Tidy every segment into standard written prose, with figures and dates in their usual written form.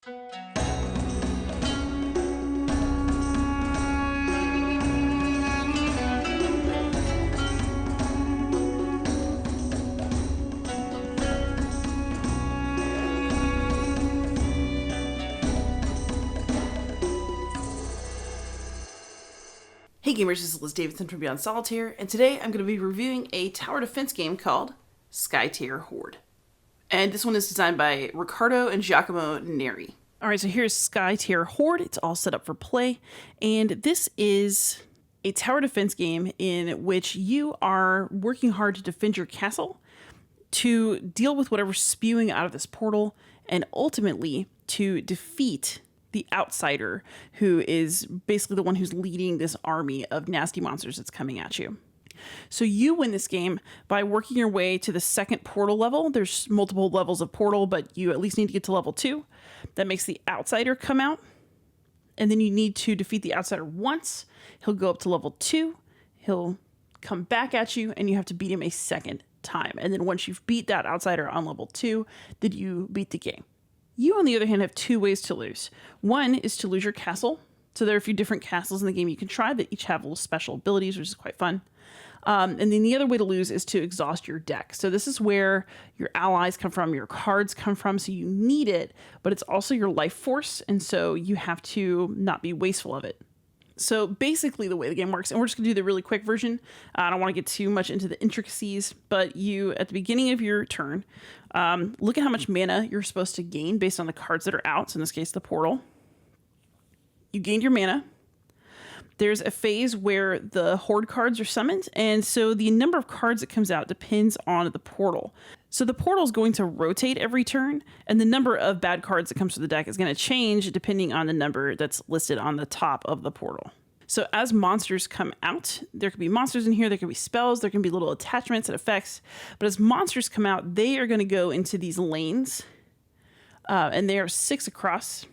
Hey gamers, this is Liz Davidson from Beyond Solitaire, and today I'm going to be reviewing a tower defense game called Skytear Horde. And this one is designed by Riccardo and Giacomo Neri. Alright, so here's Skytear Horde. It's all set up for play, and this is a tower defense game in which you are working hard to defend your castle, to deal with whatever's spewing out of this portal, and ultimately to defeat the outsider, who is basically the one who's leading this army of nasty monsters that's coming at you. So you win this game by working your way to the second portal level. There's multiple levels of portal, but you at least need to get to level 2. That makes the outsider come out. And then you need to defeat the outsider once. He'll go up to level 2. He'll come back at you, and you have to beat him a second time. And then once you've beat that outsider on level 2, then you beat the game. You, on the other hand, have two ways to lose. One is to lose your castle. So there are a few different castles in the game you can try that each have little special abilities, which is quite fun. And then the other way to lose is to exhaust your deck. So this is where your allies come from, your cards come from, so you need it, but it's also your life force, and so you have to not be wasteful of it. So basically the way the game works, and we're just going to do the really quick version. I don't want to get too much into the intricacies, but you, at the beginning of your turn, look at how much mana you're supposed to gain based on the cards that are out. So in this case, the portal. You gained your mana. There's a phase where the Horde cards are summoned, and so the number of cards that comes out depends on the portal. So the portal is going to rotate every turn, and the number of bad cards that comes to the deck is going to change depending on the number that's listed on the top of the portal. So as monsters come out, there could be monsters in here, there could be spells, there can be little attachments and effects, but as monsters come out, they are going to go into these lanes, and they are 6 across.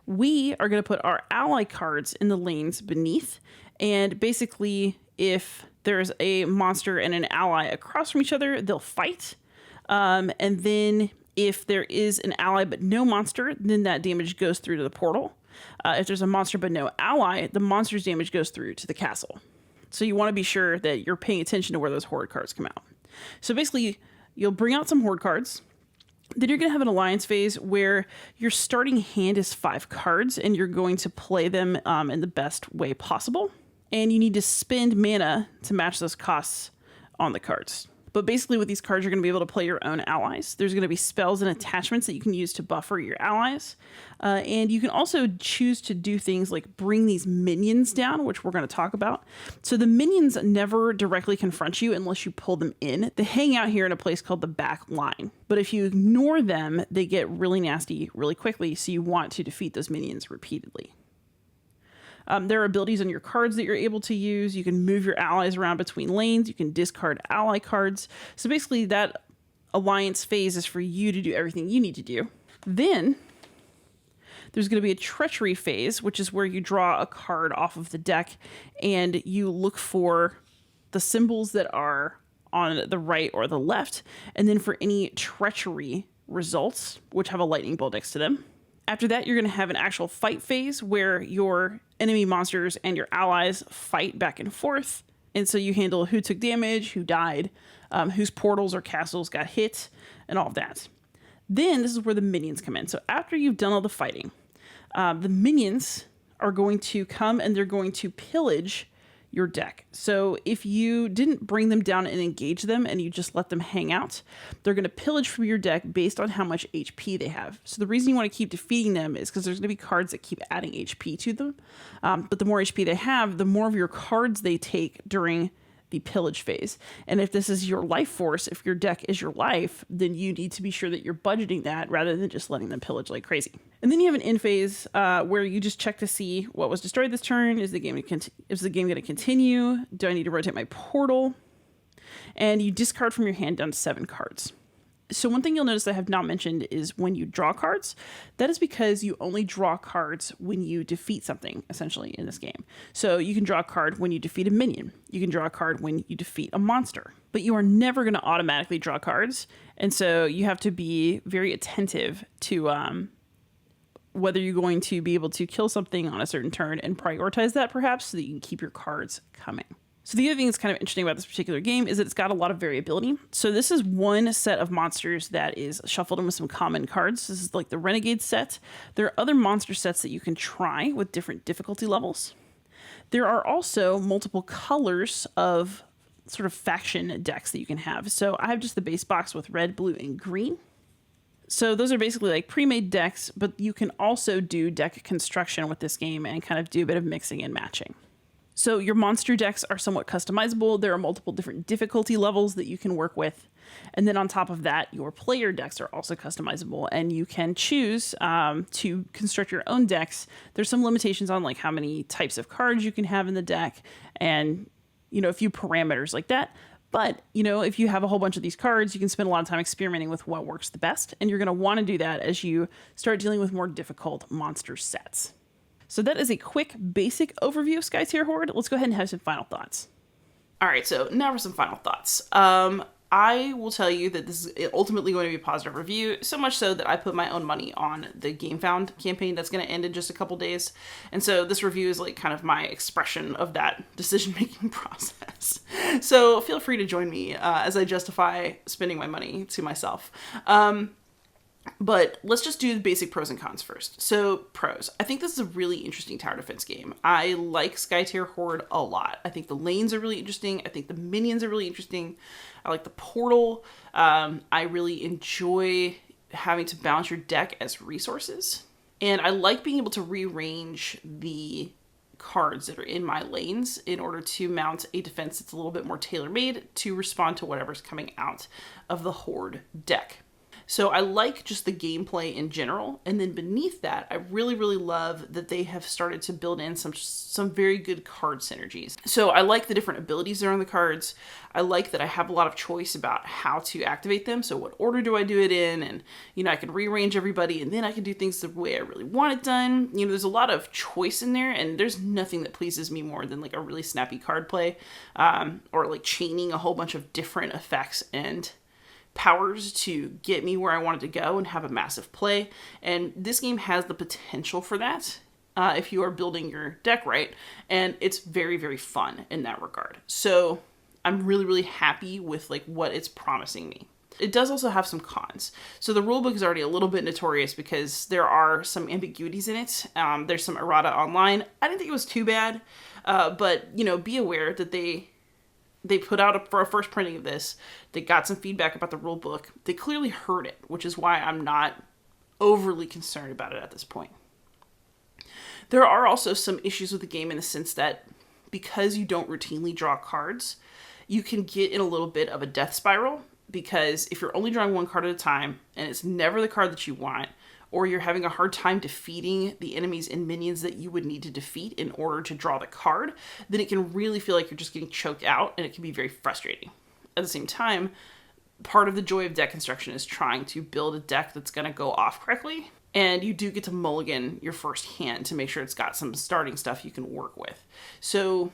We are going to put our ally cards in the lanes beneath, and basically if there's a monster and an ally across from each other, they'll fight. And then if there is an ally but no monster, then that damage goes through to the portal. If there's a monster but no ally, the monster's damage goes through to the castle. So you want to be sure that you're paying attention to where those Horde cards come out. So basically, you'll bring out some Horde cards. Then you're going to have an alliance phase where your starting hand is 5 cards, and you're going to play them in the best way possible. And you need to spend mana to match those costs on the cards. But basically with these cards, you're going to be able to play your own allies. There's going to be spells and attachments that you can use to buffer your allies. And you can also choose to do things like bring these minions down, which we're going to talk about. So the minions never directly confront you unless you pull them in. They hang out here in a place called the back line. But if you ignore them, they get really nasty really quickly. So you want to defeat those minions repeatedly. There are abilities on your cards that you're able to use. You can move your allies around between lanes. You can discard ally cards. So basically that alliance phase is for you to do everything you need to do. Then there's going to be a treachery phase, which is where you draw a card off of the deck and you look for the symbols that are on the right or the left. And then for any treachery results, which have a lightning bolt next to them. After that, you're going to have an actual fight phase where your enemy monsters and your allies fight back and forth. And so you handle who took damage, who died, whose portals or castles got hit, and all of that. Then this is where the minions come in. So after you've done all the fighting, the minions are going to come and they're going to pillage your deck. So if you didn't bring them down and engage them and you just let them hang out, they're going to pillage from your deck based on how much HP they have. So the reason you want to keep defeating them is because there's going to be cards that keep adding HP to them. But the more HP they have, the more of your cards they take during the pillage phase. And if this is your life force, if your deck is your life, then you need to be sure that you're budgeting that rather than just letting them pillage like crazy. And then you have an end phase where you just check to see what was destroyed this turn. Is the game going to continue? Do I need to rotate my portal? And you discard from your hand down to 7 cards. So one thing you'll notice I have not mentioned is when you draw cards, that is because you only draw cards when you defeat something, essentially, in this game. So you can draw a card when you defeat a minion. You can draw a card when you defeat a monster. But you are never going to automatically draw cards. And so you have to be very attentive to whether you're going to be able to kill something on a certain turn and prioritize that perhaps so that you can keep your cards coming. So the other thing that's kind of interesting about this particular game is that it's got a lot of variability. So this is one set of monsters that is shuffled in with some common cards. This is like the Renegade set. There are other monster sets that you can try with different difficulty levels. There are also multiple colors of sort of faction decks that you can have. So I have just the base box with red, blue, and green. So those are basically like pre-made decks, but you can also do deck construction with this game and kind of do a bit of mixing and matching. So your monster decks are somewhat customizable. There are multiple different difficulty levels that you can work with. And then on top of that, your player decks are also customizable, and you can choose to construct your own decks. There's some limitations on like how many types of cards you can have in the deck and, a few parameters like that. But, if you have a whole bunch of these cards, you can spend a lot of time experimenting with what works the best. And you're going to want to do that as you start dealing with more difficult monster sets. So that is a quick, basic overview of Skytear Horde. Let's go ahead and have some final thoughts. All right, so now for some final thoughts. I will tell you that this is ultimately going to be a positive review, so much so that I put my own money on the GameFound campaign that's going to end in just a couple days. And so this review is like kind of my expression of that decision-making process. So feel free to join me as I justify spending my money to myself. But let's just do the basic pros and cons first. So pros. I think this is a really interesting tower defense game. I like Skytear Horde a lot. I think the lanes are really interesting. I think the minions are really interesting. I like the portal. I really enjoy having to balance your deck as resources. And I like being able to rearrange the cards that are in my lanes in order to mount a defense that's a little bit more tailor-made to respond to whatever's coming out of the Horde deck. So I like just the gameplay in general. And then beneath that, I really, really love that they have started to build in some very good card synergies. So I like the different abilities that are on the cards. I like that I have a lot of choice about how to activate them. So what order do I do it in? And, I can rearrange everybody and then I can do things the way I really want it done. There's a lot of choice in there, and there's nothing that pleases me more than like a really snappy card play or like chaining a whole bunch of different effects and powers to get me where I wanted to go and have a massive play. And this game has the potential for that if you are building your deck right. And it's very, very fun in that regard. So I'm really, really happy with like what it's promising me. It does also have some cons. So the rulebook is already a little bit notorious because there are some ambiguities in it. There's some errata online. I didn't think it was too bad, but be aware that they put out for a first printing of this. They got some feedback about the rule book. They clearly heard it, which is why I'm not overly concerned about it at this point. There are also some issues with the game in the sense that because you don't routinely draw cards, you can get in a little bit of a death spiral, because if you're only drawing one card at a time and it's never the card that you want, or you're having a hard time defeating the enemies and minions that you would need to defeat in order to draw the card, then it can really feel like you're just getting choked out, and it can be very frustrating. At the same time, part of the joy of deck construction is trying to build a deck that's going to go off correctly, and you do get to mulligan your first hand to make sure it's got some starting stuff you can work with. So,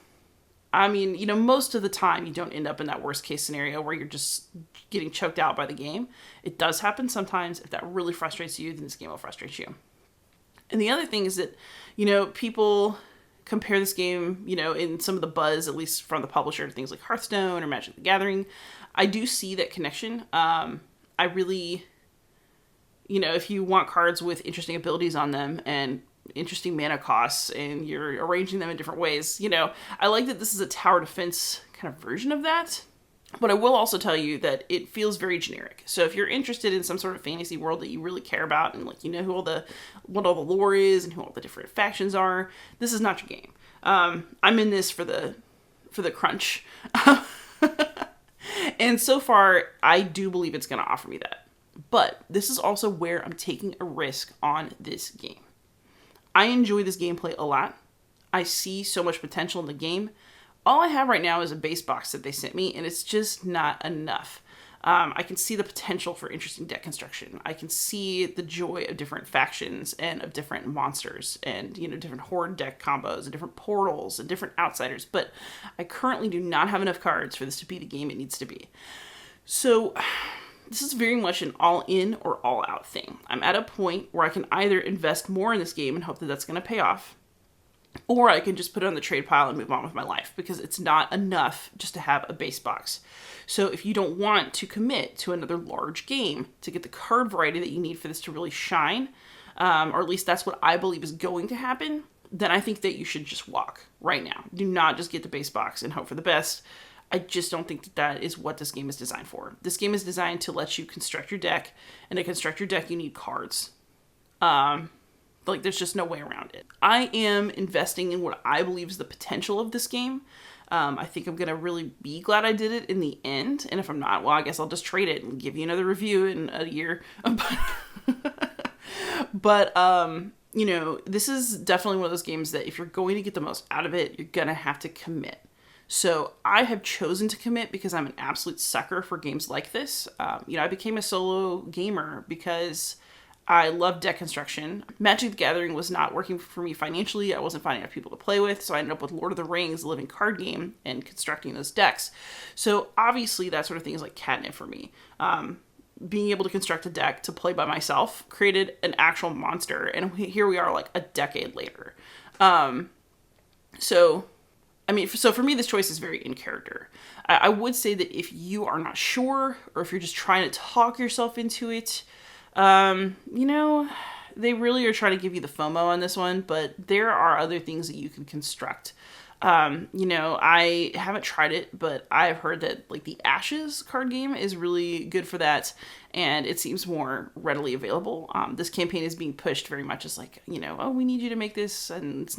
most of the time you don't end up in that worst case scenario where you're just getting choked out by the game. It does happen sometimes. If that really frustrates you, then this game will frustrate you. And the other thing is that, people compare this game, in some of the buzz, at least from the publisher, to things like Hearthstone or Magic the Gathering. I do see that connection. I really, if you want cards with interesting abilities on them and interesting mana costs and you're arranging them in different ways, I like that this is a tower defense kind of version of that. But I will also tell you that it feels very generic. So if you're interested in some sort of fantasy world that you really care about and who what all the lore is and who all the different factions are, this is not your game. I'm in this for the crunch. And so far, I do believe it's going to offer me that. But this is also where I'm taking a risk on this game. I enjoy this gameplay a lot. I see so much potential in the game. All I have right now is a base box that they sent me, and it's just not enough. I can see the potential for interesting deck construction. I can see the joy of different factions and of different monsters and, different Horde deck combos and different portals and different outsiders. But I currently do not have enough cards for this to be the game it needs to be. So This is very much an all-in or all-out thing. I'm at a point where I can either invest more in this game and hope that that's going to pay off, or I can just put it on the trade pile and move on with my life, because it's not enough just to have a base box. So if you don't want to commit to another large game to get the card variety that you need for this to really shine, or at least that's what I believe is going to happen, then I think that you should just walk right now. Do not just get the base box and hope for the best. I just don't think that that is what this game is designed for. This game is designed to let you construct your deck, and to construct your deck, you need cards. There's just no way around it. I am investing in what I believe is the potential of this game. I think I'm going to really be glad I did it in the end. And if I'm not, well, I guess I'll just trade it and give you another review in a year. But this is definitely one of those games that if you're going to get the most out of it, you're going to have to commit. So I have chosen to commit because I'm an absolute sucker for games like this. I became a solo gamer because I love deck construction. Magic the Gathering was not working for me financially. I wasn't finding enough people to play with, so I ended up with Lord of the Rings, a living card game, and constructing those decks. So obviously that sort of thing is like catnip for me. Being able to construct a deck to play by myself created an actual monster, and here we are like a decade later. So for me, this choice is very in character. I would say that if you are not sure, or if you're just trying to talk yourself into it, they really are trying to give you the FOMO on this one, but there are other things that you can construct. I haven't tried it, but I've heard that like the Ashes card game is really good for that, and it seems more readily available. This campaign is being pushed very much as like, oh, we need you to make this, and this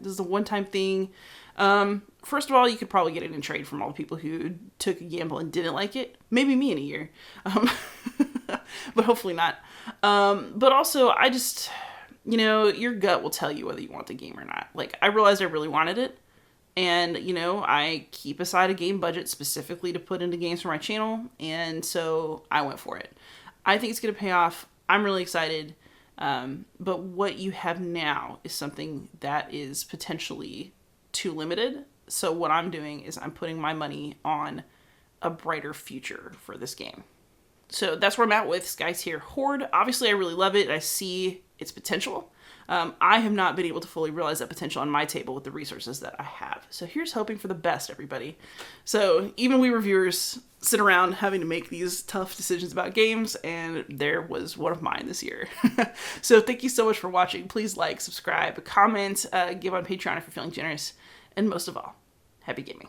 is a one-time thing. First of all, you could probably get it in trade from all the people who took a gamble and didn't like it. Maybe me in a year. But hopefully not. But also, I just, your gut will tell you whether you want the game or not. Like, I realized I really wanted it. And, I keep aside a game budget specifically to put into games for my channel. And so I went for it. I think it's going to pay off. I'm really excited. But what you have now is something that is potentially too limited. So what I'm doing is I'm putting my money on a brighter future for this game. So that's where I'm at with Skytear Horde. Obviously, I really love it. I see its potential. I have not been able to fully realize that potential on my table with the resources that I have. So here's hoping for the best, everybody. So even we reviewers sit around having to make these tough decisions about games, and there was one of mine this year. So thank you so much for watching. Please like, subscribe, comment, give on Patreon if you're feeling generous, and most of all, happy gaming.